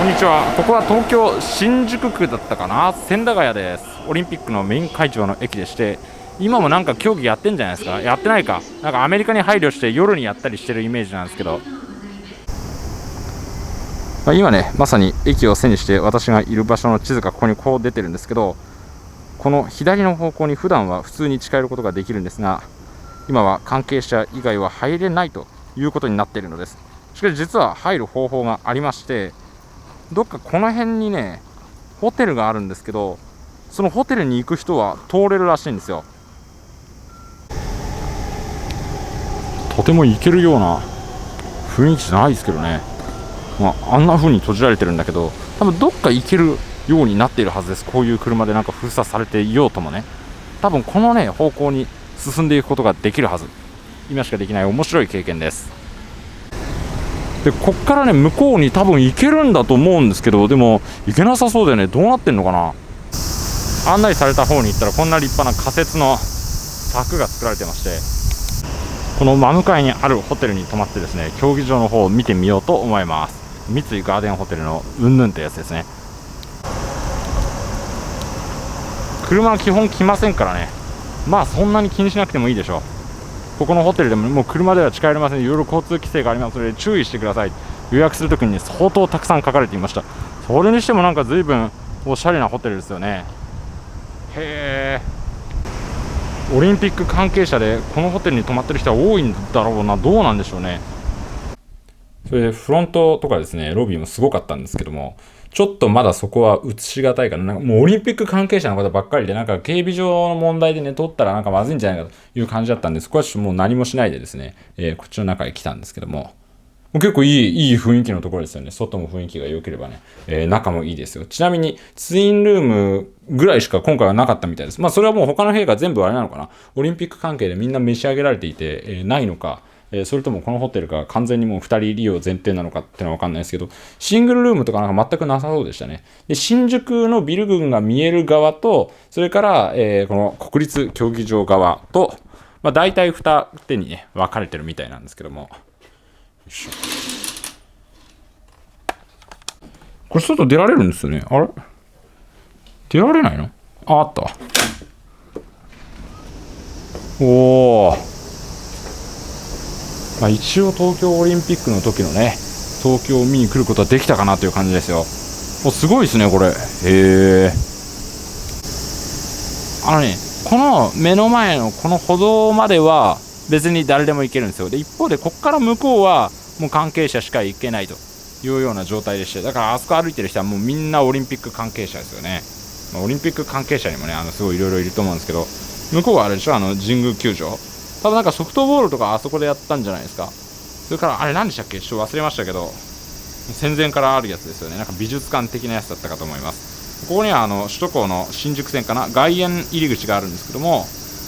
こんにちは。ここは東京新宿区だったかな、千駄ヶ谷です。オリンピックのメイン会場の駅でして、今もなんか競技やってんじゃないですか。やってないか、なんかアメリカに配慮して夜にやったりしてるイメージなんですけど、今ねまさに駅を背にして私がいる場所の地図がここにこう出てるんですけど、この左の方向に普段は普通に近寄ることができるんですが、今は関係者以外は入れないということになっているのです。しかし実は入る方法がありまして、どっかこの辺にねホテルがあるんですけど、そのホテルに行く人は通れるらしいんですよ。とても行けるような雰囲気じゃないですけどね、あんな風に閉じられてるんだけど、多分どっか行けるようになっているはずです。こういう車でなんか封鎖されていようともね、多分このね方向に進んでいくことができるはず。今しかできない面白い経験です。でこっからね向こうに多分行けるんだと思うんですけど、でも行けなさそうでね、どうなってんのかな。案内された方に行ったらこんな立派な仮設の柵が作られてまして、この真向かいにあるホテルに泊まってですね、競技場の方を見てみようと思います。三井ガーデンホテルのうんぬんってやつですね。車は基本来ませんからね、まあそんなに気にしなくてもいいでしょう。ここのホテルでももう車では近寄れません。いろいろ交通規制がありますので注意してください。予約するときに、ね、相当たくさん書かれていました。それにしてもなんか随分おしゃれなホテルですよね。へー、オリンピック関係者でこのホテルに泊まってる人は多いんだろうな。どうなんでしょうね。それでフロントとかですね、ロビーもすごかったんですけども、ちょっとまだそこは映しがたいから、なんかもうオリンピック関係者の方ばっかりで、なんか警備上の問題でね、取ったらなんかまずいんじゃないかという感じだったんで、そこはもう何もしないでですね、こっちの中へ来たんですけども、結構いい雰囲気のところですよね。外も雰囲気が良ければね、中もいいですよ。ちなみにツインルームぐらいしか今回はなかったみたいです。まあそれはもう他の部屋が全部あれなのかな。オリンピック関係でみんな召し上げられていて、ないのか。それともこのホテルが完全にもう2人利用前提なのかってのは分かんないですけど、シングルルームとかなんか全くなさそうでしたね。で、新宿のビル群が見える側と、それから、この国立競技場側と、まあ大体2手にね、分かれてるみたいなんですけども。よいしょ。これ外出られるんですよね。あれ出られないの？あったわ。おー。まあ、一応東京オリンピックの時のね、東京を見に来ることはできたかなという感じですよ。すごいですねこれ。へー。この目の前のこの歩道までは別に誰でも行けるんですよ。で一方でこっから向こうはもう関係者しか行けないというような状態でして、だからあそこ歩いてる人はもうみんなオリンピック関係者ですよね。まあ、オリンピック関係者にもねすごいいろいろいると思うんですけど、向こうはあれでしょ、神宮球場、多分なんかソフトボールとかあそこでやったんじゃないですか。それからあれ何でしたっけ、ちょっと忘れましたけど、戦前からあるやつですよね。なんか美術館的なやつだったかと思います。ここには首都高の新宿線かな、外苑入り口があるんですけども、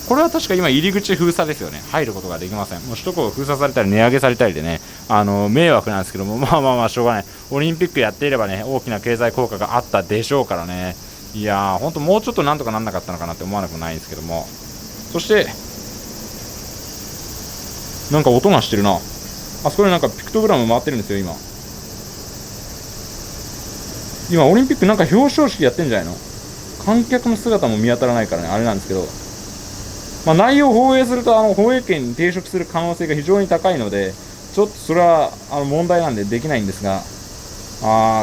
これは確か今入り口封鎖ですよね。入ることができません。もう首都高が封鎖されたり値上げされたりでね、迷惑なんですけども、まあしょうがない。オリンピックやっていればね、大きな経済効果があったでしょうからね。いやー、ほんともうちょっとなんとかなんなかったのかなって思わなくもないんですけども。そしてなんか音がしてるな。あそこでなんかピクトグラム回ってるんですよ今オリンピックなんか表彰式やってんじゃないの。観客の姿も見当たらないからね、あれなんですけど、まあ、内容を放映すると放映権に抵触する可能性が非常に高いので、ちょっとそれは問題なんでできないんですが、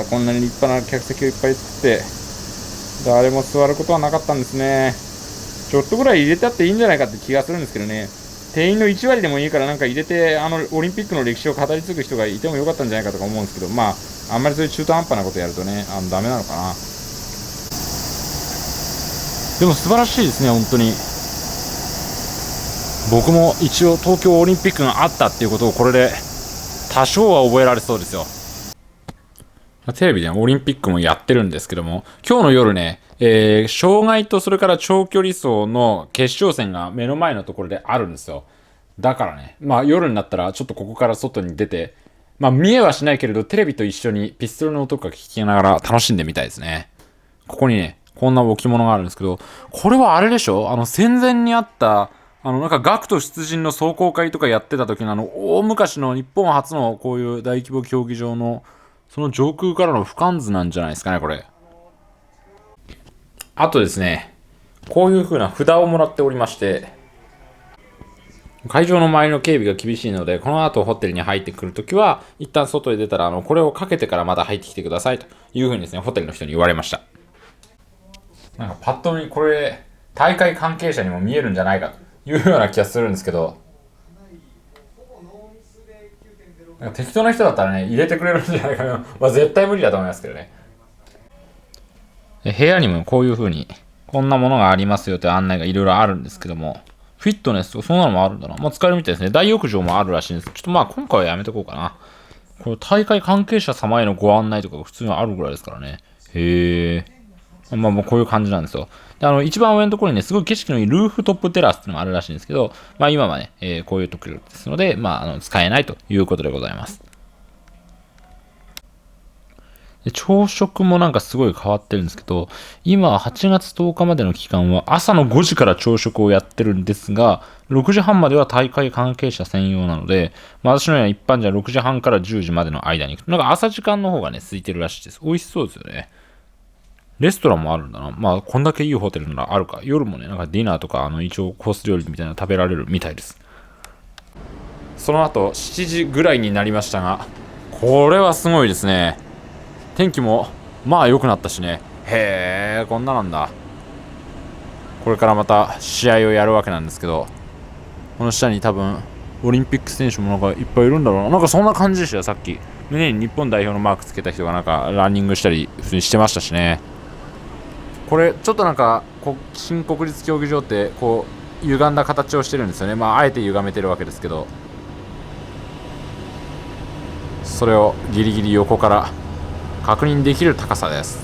こんなに立派な客席をいっぱい作って誰も座ることはなかったんですね。ちょっとぐらい入れたっていいんじゃないかって気がするんですけどね。定員の1割でもいいからなんか入れてオリンピックの歴史を語り継ぐ人がいてもよかったんじゃないかとか思うんですけど、まああんまりそういう中途半端なことやるとねダメなのかな。でも素晴らしいですね本当に。僕も一応東京オリンピックがあったっていうことをこれで多少は覚えられそうですよ。テレビでオリンピックもやってるんですけども、今日の夜ね、障害とそれから長距離走の決勝戦が目の前のところであるんですよ。だからね、まあ夜になったらちょっとここから外に出て、まあ見えはしないけれどテレビと一緒にピストルの音とか聞きながら楽しんでみたいですね。ここにね、こんな置物があるんですけど、これはあれでしょ、戦前にあったなんか学徒出陣の壮行会とかやってた時の大昔の日本初のこういう大規模競技場のその上空からの俯瞰図なんじゃないですかね、これ。あとですね、こういう風な札をもらっておりまして、会場の周りの警備が厳しいので、この後ホテルに入ってくるときは、一旦外へ出たら、これをかけてからまた入ってきてくださいという風にですね、ホテルの人に言われました。なんかパッと見これ、大会関係者にも見えるんじゃないかというような気がするんですけど、なんか適当な人だったらね、入れてくれるんじゃないかな。まあ絶対無理だと思いますけどね。部屋にもこういう風に、こんなものがありますよという案内がいろいろあるんですけども、フィットネスとかそんなのもあるんだな。まあ使えるみたいですね。大浴場もあるらしいんです。ちょっとまあ今回はやめとこうかな。これ大会関係者様へのご案内とかが普通にあるぐらいですからね。へえ。まあもうこういう感じなんですよ。で、一番上のところにね、すごい景色のいいルーフトップテラスっていうのがあるらしいんですけど、まあ今はね、こういうところですので、まあ使えないということでございます。で朝食もなんかすごい変わってるんですけど、今8月10日までの期間は朝の5時から朝食をやってるんですが、6時半までは大会関係者専用なので、まあ、私のような一般じゃ6時半から10時までの間に、なんか朝時間の方がね、空いてるらしいです。美味しそうですよね。レストランもあるんだな。まあ、こんだけいいホテルならあるか。夜もね、なんかディナーとか、一応コース料理みたいなの食べられるみたいです。その後、7時ぐらいになりましたが、これはすごいですね。天気もまあ良くなったしね。へえ、こんななんだ。これからまた試合をやるわけなんですけど、この下に多分オリンピック選手もなんかいっぱいいるんだろうな。なんかそんな感じでしたよ、さっき。胸に日本代表のマークつけた人がなんかランニングしたり普通にしてましたしね。これちょっとなんか新国立競技場ってこう歪んだ形をしてるんですよね。まああえて歪めてるわけですけど、それをギリギリ横から確認できる高さです。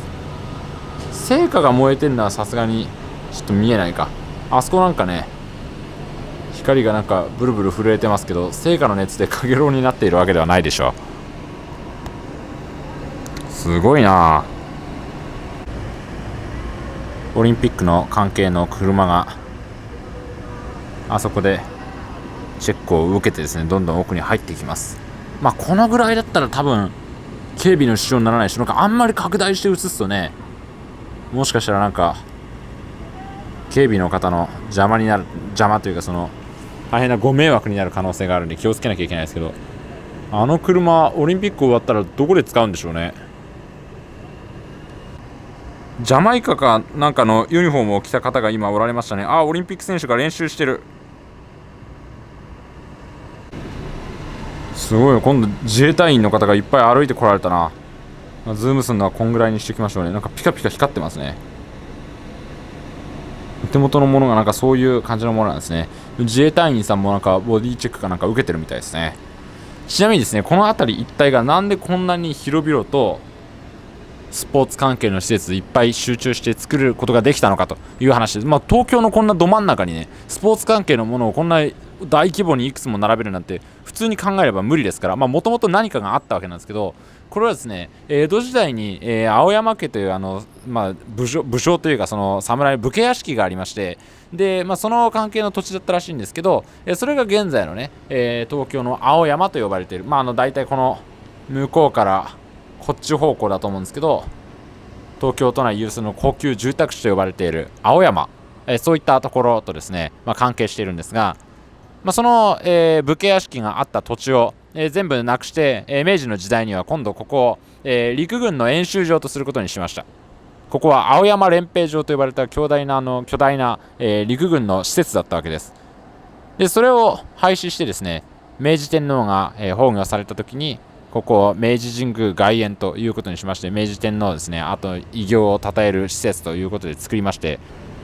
聖火が燃えてるのはさすがにちょっと見えないか。あそこなんかね、光がなんかブルブル震えてますけど、聖火の熱でかげろうになっているわけではないでしょう。すごいな。オリンピックの関係の車があそこでチェックを受けてですね、どんどん奥に入っていきます。まあこのぐらいだったら多分警備の支障にならないし、なんかあんまり拡大して映すとね、もしかしたらなんか警備の方の邪魔というか、その大変なご迷惑になる可能性があるんで気をつけなきゃいけないですけど、あの車オリンピック終わったらどこで使うんでしょうね。ジャマイカかなんかのユニフォームを着た方が今おられましたね。あ、オリンピック選手が練習してる。すごい。今度自衛隊員の方がいっぱい歩いてこられたな。ズームするのはこんぐらいにしておきましょうね。なんかピカピカ光ってますね。お手元のものがなんかそういう感じのものなんですね。自衛隊員さんもなんかボディチェックかなんか受けてるみたいですね。ちなみにですね、この辺り一帯がなんでこんなに広々とスポーツ関係の施設いっぱい集中して作ることができたのかという話です。まあ東京のこんなど真ん中にね、スポーツ関係のものをこんな大規模にいくつも並べるなんて普通に考えれば無理ですから、まあもともと何かがあったわけなんですけど、これはですね、江戸時代に、青山家というまあ、武将というかその侍武家屋敷がありまして、で、まあ、その関係の土地だったらしいんですけど、それが現在のね、東京の青山と呼ばれている、まあ、大体この向こうからこっち方向だと思うんですけど、東京都内有数の高級住宅地と呼ばれている青山、そういったところとですね、まあ、関係しているんですが、まあ、その、武家屋敷があった土地を、全部なくして、明治の時代には今度ここを、陸軍の演習場とすることにしました。ここは青山練兵場と呼ばれた巨大な陸軍の施設だったわけです。でそれを廃止してですね、明治天皇が、崩御された時にここを明治神宮外苑ということにしまして、明治天皇ですね、あと偉業を称える施設ということで作りまして、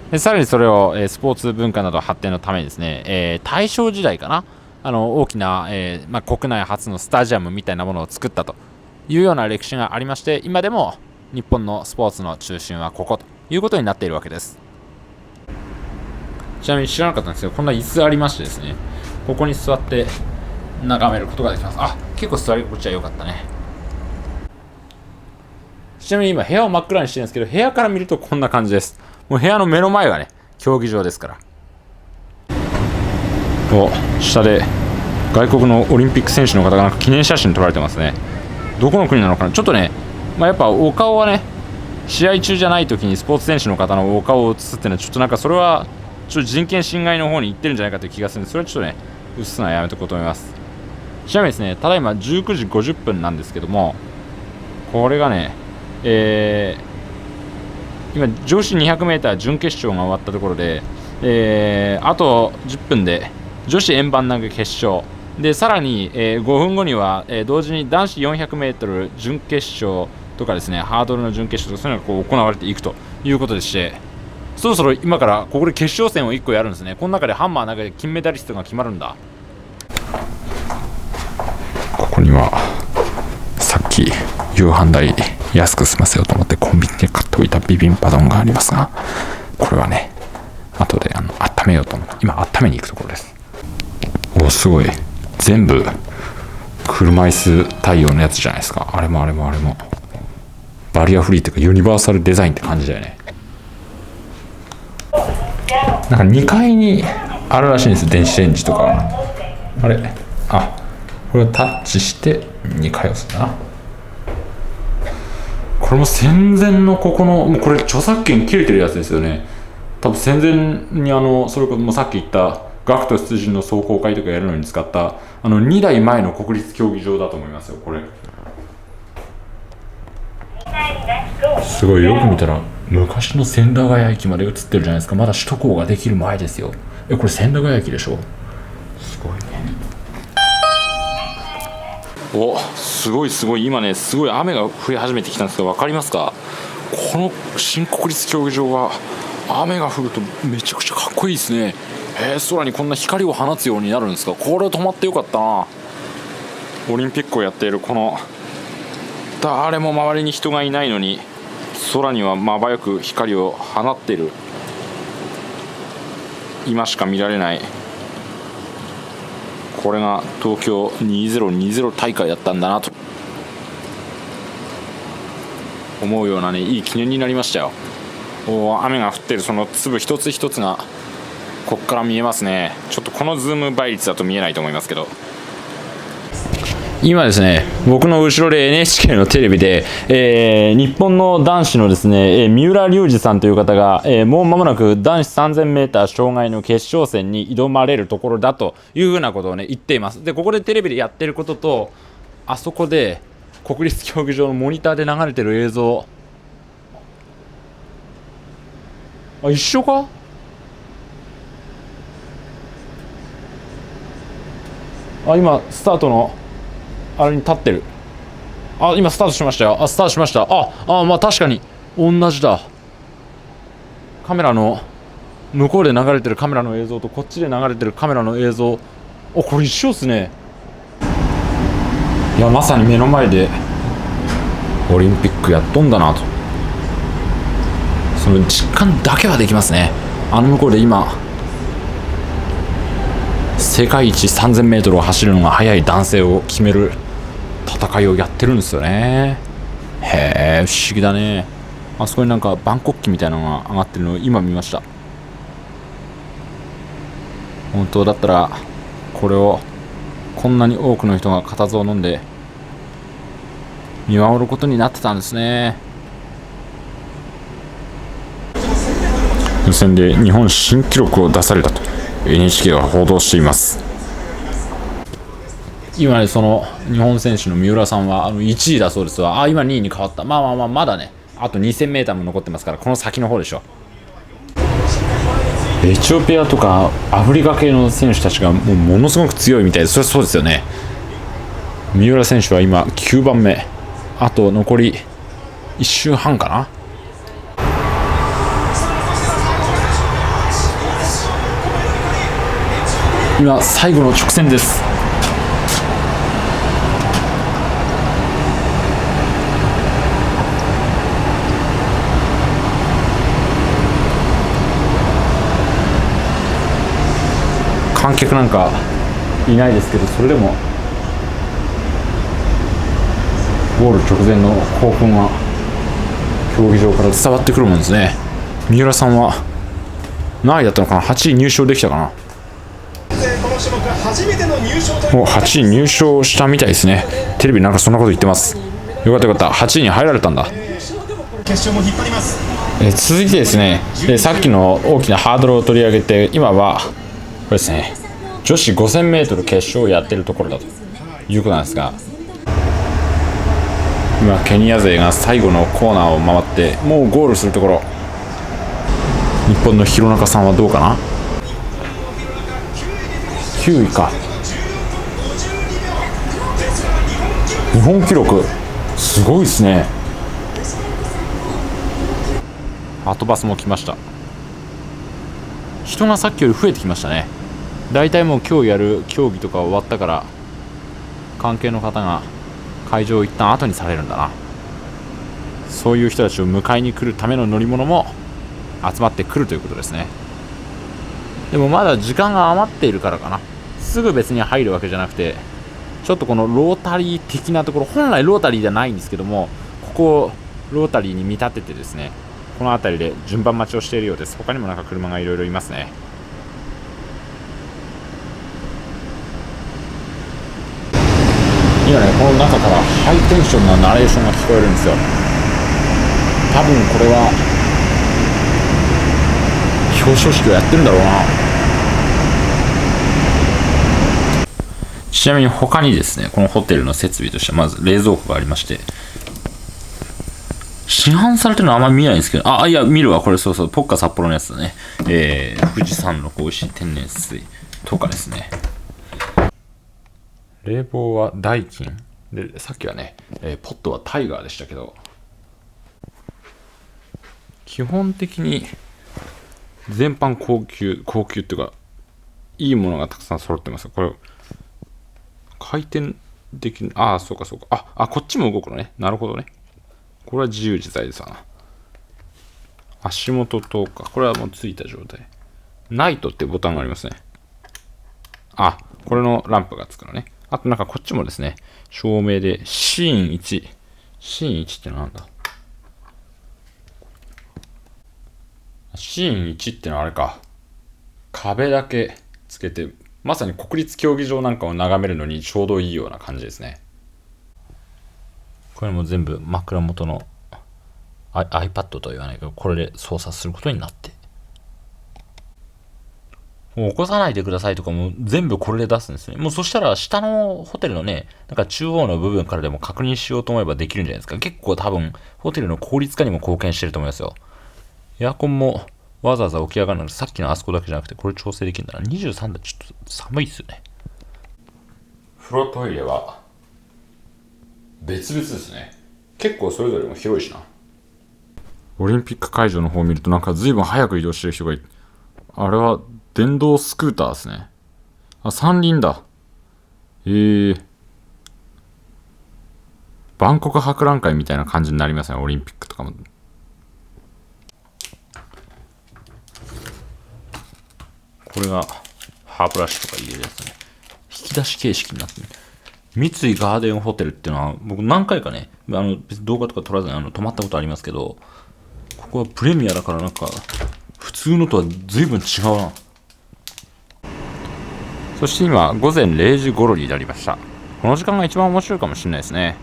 でさらにそれを、スポーツ文化など発展のためにですね、大正時代かな、大きな、まあ、国内初のスタジアムみたいなものを作ったというような歴史がありまして、今でも日本のスポーツの中心はここということになっているわけです。ちなみに知らなかったんですけど、こんな椅子ありましてですね、ここに座って眺めることができます。あ、結構座り心地は良かったね。ちなみに今部屋を真っ暗にしてるんですけど、部屋から見るとこんな感じです。もう部屋の目の前がね、競技場ですから。下で外国のオリンピック選手の方がなんか記念写真撮られてますね。どこの国なのかな。ちょっとね、やっぱお顔はね、試合中じゃない時にスポーツ選手の方のお顔を映すっていうのはちょっとなんかそれはちょっと人権侵害の方に行ってるんじゃないかという気がするんで、それはちょっとねうっすらやめとこうと思います。ちなみにですね、ただいま19時50分なんですけども、これがね、今女子 200m 準決勝が終わったところで、あと10分で女子円盤投げ決勝で、さらに、5分後には、同時に男子 400m 準決勝とかですね、ハードルの準決勝とかそういうのがこう行われていくということでして、そろそろ今からここで決勝戦を1個やるんですね。この中でハンマー投げで金メダリストが決まるんだ。ここにはさっき夕飯代安く済ませようと思ってコンビニで買っておいたビビンパ丼がありますが、これはね後で温めようと思って今温めに行くところです。お、すごい、全部車椅子対応のやつじゃないですか。あれもバリアフリーっていうかユニバーサルデザインって感じだよね。なんか2階にあるらしいんです、電子レンジとか。あれ、これをタッチして2階押すんだな。これも戦前のここの、もうこれ著作権切れてるやつですよね。多分戦前にそれこそもうさっき言った学徒出陣の壮行会とかやるのに使った2代前の国立競技場だと思いますよ。これすごい、よく見たら昔の千駄ヶ谷駅まで映ってるじゃないですか。まだ首都高ができる前ですよ。これ千駄ヶ谷駅でしょ。すごいね。お、すごい今ね、すごい雨が降り始めてきたんですが、分かりますか。この新国立競技場は雨が降るとめちゃくちゃかっこいいですね。空にこんな光を放つようになるんですか。これ止まってよかったな。オリンピックをやっているこの誰も周りに人がいないのに空にはまばゆく光を放っている、今しか見られない、これが東京2020大会だったんだなと思うようなね、いい記念になりましたよ。雨が降ってるその粒一つ一つがここから見えますね。ちょっとこのズーム倍率だと見えないと思いますけど、今ですね、僕の後ろで NHK のテレビで、日本の男子のですね、三浦龍司さんという方が、もう間もなく男子 3000m 障害の決勝戦に挑まれるところだというふうなことをね言っています。で、ここでテレビでやってることと、あそこで国立競技場のモニターで流れてる映像、一緒か。今スタートのあれに立ってる。今スタートしましたよ。スタートしました。まあ確かに同じだ。カメラの向こうで流れてるカメラの映像とこっちで流れてるカメラの映像、これ一緒っすね。いや、まさに目の前でオリンピックやっとんだなと、その実感だけはできますね。向こうで今世界一 3000m を走るのが速い男性を決める戦いをやってるんですよね。へえ、不思議だね。あそこになんか万国旗みたいなのが上がってるのを今見ました。本当だったらこれをこんなに多くの人が固唾を飲んで見守ることになってたんですね。予選で日本新記録を出されたと NHK は報道しています。今ね、その日本選手の三浦さんは1位だそうですわ。今2位に変わった。まだね、あと 2000m も残ってますから、この先の方でしょ。エチオピアとかアフリカ系の選手たちがものすごく強いみたいで、それはそうですよね。三浦選手は今9番目、あと残り1周半かな。今最後の直線です。観客なんかいないですけど、それでもゴール直前の興奮は競技場から伝わってくるもんですね。三浦さんは何位だったのかな。8位入賞できたかな。もう8位入賞したみたいですね。テレビなんかそんなこと言ってます。よかったよかった、8位に入られたんだ。続いてですね、さっきの大きなハードルを取り上げて、今はこれですね、女子 5000m 決勝をやってるところだということなんですが、今ケニア勢が最後のコーナーを回ってもうゴールするところ。日本の弘中さんはどうかな。9位か。日本記録すごいですね。ハトバスも来ました。人がさっきより増えてきましたね。だいたいもう今日やる競技とか終わったから、関係の方が会場を一旦後にされるんだな。そういう人たちを迎えに来るための乗り物も集まってくるということですね。でもまだ時間が余っているからかな、すぐ別に入るわけじゃなくて、ちょっとこのロータリー的なところ、本来ロータリーじゃないんですけども、ここをロータリーに見立ててですね、この辺りで順番待ちをしているようです。他にもなんか車がいろいろいますね。今ね、この中からハイテンションなナレーションが聞こえるんですよ。多分これは表彰式をやってるんだろうな。ちなみに他にですね、このホテルの設備としてはまず冷蔵庫がありまして、市販されてるのはあんまり見ないんですけど、いや見るわ、これそうそう、ポッカ札幌のやつだね。富士山の美味しい天然水とかですね。冷房はダイキンで、さっきはね、ポットはタイガーでしたけど、基本的に全般高級っていうか、いいものがたくさん揃ってます。これ回転できる。そうかそうか。こっちも動くのね。なるほどね。これは自由自在ですわな。足元とか、これはもうついた状態。ナイトってボタンがありますね。これのランプがつくのね。あとなんかこっちもですね、照明でシーン1。シーン1ってなんだ。シーン1ってのはあれか。壁だけつけて、まさに国立競技場なんかを眺めるのにちょうどいいような感じですね。これも全部枕元の iPad とは言わないけど、これで操作することになって、もう起こさないでくださいとかも全部これで出すんですね。もうそしたら下のホテルのね、なんか中央の部分からでも確認しようと思えばできるんじゃないですか。結構多分ホテルの効率化にも貢献してると思いますよ。エアコンもわざわざ起き上がるので、さっきのあそこだけじゃなくてこれ調整できるんだな。23度ちょっと寒いっすよね。風呂トイレは別々ですね。結構それぞれも広いしな。オリンピック会場の方を見るとなんか随分早く移動してる人がいる。あれは電動スクーターですね。三輪だ。万国博覧会みたいな感じになりますね、オリンピックとかも。これが歯ブラシとか入れるやつね。引き出し形式になってる。三井ガーデンホテルっていうのは僕何回かね、別に動画とか撮らずに泊まったことありますけど、ここはプレミアだからなんか普通のとは随分違うな。そして今午前0時頃になりました。この時間が一番面白いかもしれないですね。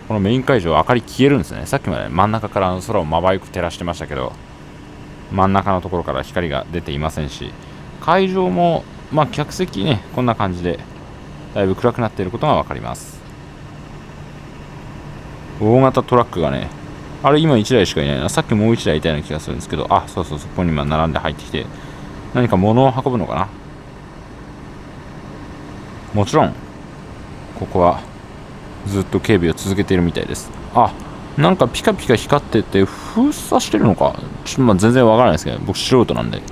このメイン会場明かり消えるんですね。さっきまで真ん中から空をまばゆく照らしてましたけど、真ん中のところから光が出ていませんし、会場も客席ね、こんな感じでだいぶ暗くなっていることが分かります。大型トラックがね、あれ今1台しかいないな。さっきもう1台いたような気がするんですけど、そうそう、そこに今並んで入ってきて何か物を運ぶのかな。もちろんここはずっと警備を続けているみたいです。なんかピカピカ光ってて封鎖してるのか全然わからないですけど、僕素人なんで。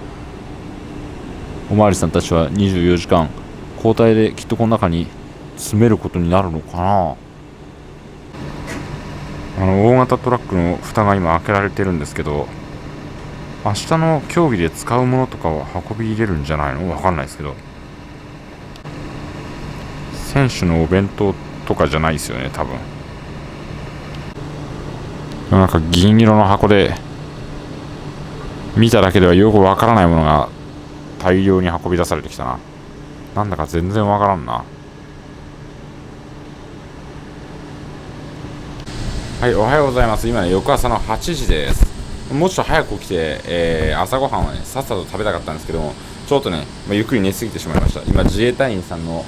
おまわりさんたちは24時間交代できっとこの中に詰めることになるのかな。大型トラックの蓋が今開けられてるんですけど、明日の競技で使うものとかを運び入れるんじゃないの？わかんないですけど、選手のお弁当とかじゃないですよね、多分。なんか銀色の箱で見ただけではよくわからないものが大量に運び出されてきたな。なんだか全然わからんな。はい、おはようございます。今ね、翌朝の8時です。もうちょっと早く起きて、朝ごはんはね、さっさと食べたかったんですけども、ちょっとね、ゆっくり寝すぎてしまいました。今、自衛隊員さんの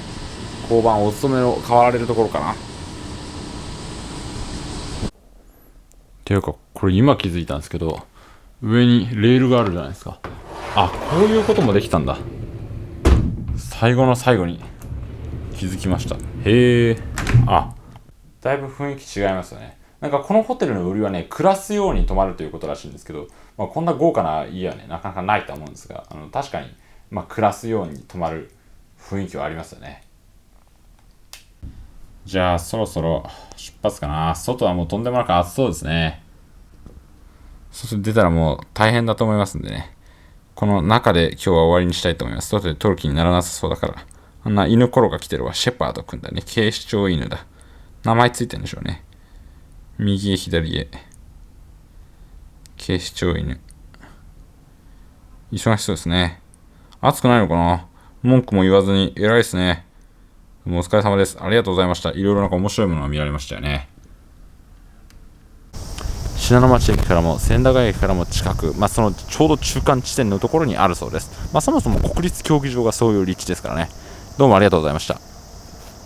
交番お勤めを変わられるところかな。ていうか、これ今気づいたんですけど、上にレールがあるじゃないですか。あ、こういうこともできたんだ。最後の最後に気づきました。へえ。あ、だいぶ雰囲気違いますよね。なんかこのホテルの売りはね、暮らすように泊まるということらしいんですけど、こんな豪華な家はね、なかなかないと思うんですが、確かに、暮らすように泊まる雰囲気はありますよね。じゃあ、そろそろ出発かな。外はもうとんでもなく暑そうですね。外出たらもう大変だと思いますんでね。この中で今日は終わりにしたいと思います。外で取る気にならなさそうだから。あんな犬コロが来てるわ。シェパードくんだね。警視庁犬だ。名前ついてるんでしょうね。右へ左へ。警視庁犬。忙しそうですね。暑くないのかな。文句も言わずに偉いですね。もうお疲れ様です。ありがとうございました。いろいろなんか面白いものが見られましたよね。信濃町駅からも千駄ヶ谷駅からも近く、そのちょうど中間地点のところにあるそうです。そもそも国立競技場がそういう立地ですからね。どうもありがとうございました。